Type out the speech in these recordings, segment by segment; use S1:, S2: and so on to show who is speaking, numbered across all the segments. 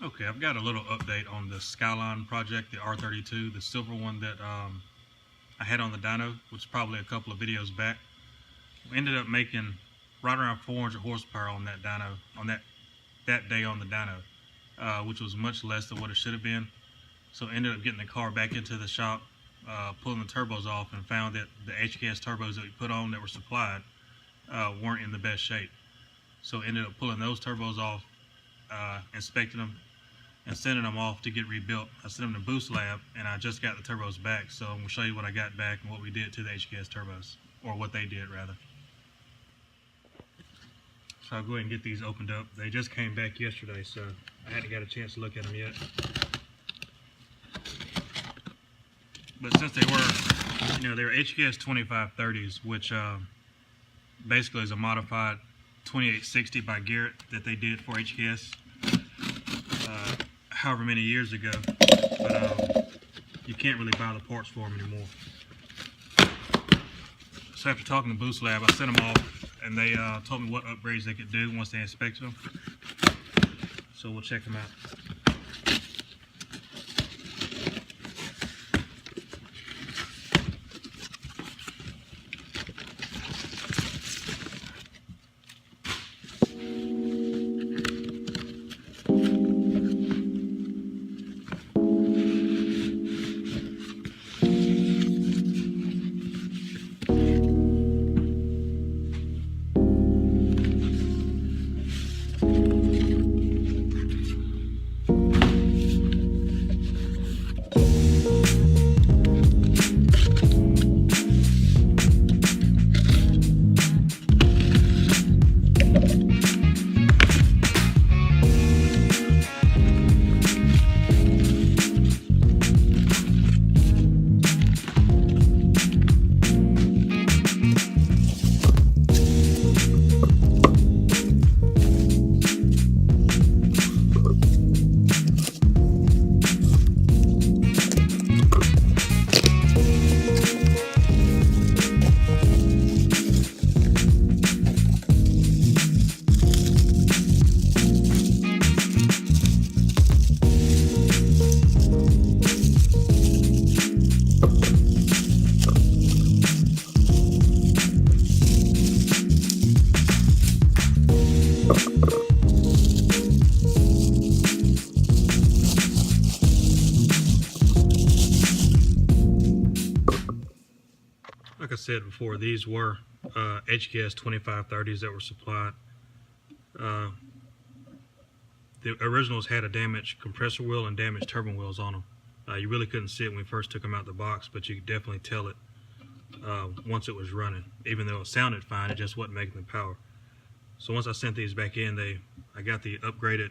S1: Okay, I've got a little update on the Skyline project, the R32, the silver one that I had on the dyno, which is probably a couple of videos back. We ended up making right around 400 horsepower on that dyno, on that day on the dyno, which was much less than what it should have been. So ended up getting the car back into the shop, pulling the turbos off, and found that the HKS turbos that we put on that were supplied weren't in the best shape. So ended up pulling those turbos off, inspecting them, and sending them off to get rebuilt. I sent them to Boost Lab, and I just got the turbos back, so I'm going to show you what I got back and what we did to the HKS turbos, or what they did rather. So I'll go ahead and get these opened up. They just came back yesterday, so I hadn't got a chance to look at them yet. But since they were, they were HKS 2530s, which basically is a modified 2860 by Garrett that they did for HKS however many years ago, but you can't really buy the parts for them anymore. So after talking to Boost Lab, I sent them off, and they told me what upgrades they could do once they inspected them. So we'll check them out. Like I said before, these were HKS 2530s that were supplied. The originals had a damaged compressor wheel and damaged turbine wheels on them. You really couldn't see it when we first took them out the box, but you could definitely tell it once it was running. Even though it sounded fine, it just wasn't making the power. So once I sent these back in, I got the upgraded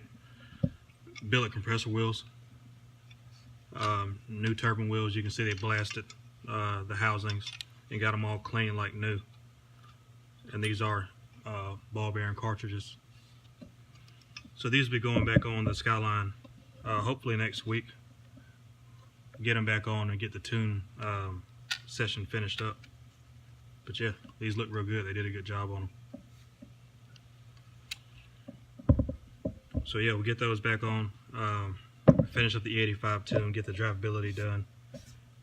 S1: billet compressor wheels, new turbine wheels. You can see they blasted the housings and got them all clean like new. And these are ball bearing cartridges. So these will be going back on the Skyline hopefully next week. Get them back on and get the tune session finished up. But yeah, these look real good. They did a good job on them. So yeah, we'll get those back on, finish up the E85 tune, get the drivability done,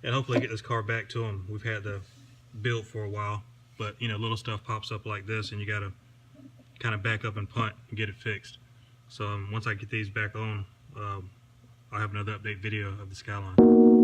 S1: and hopefully get this car back to them. We've had the build for a while, but little stuff pops up like this, and you gotta kind of back up and punt and get it fixed. So once I get these back on, I'll have another update video of the Skyline.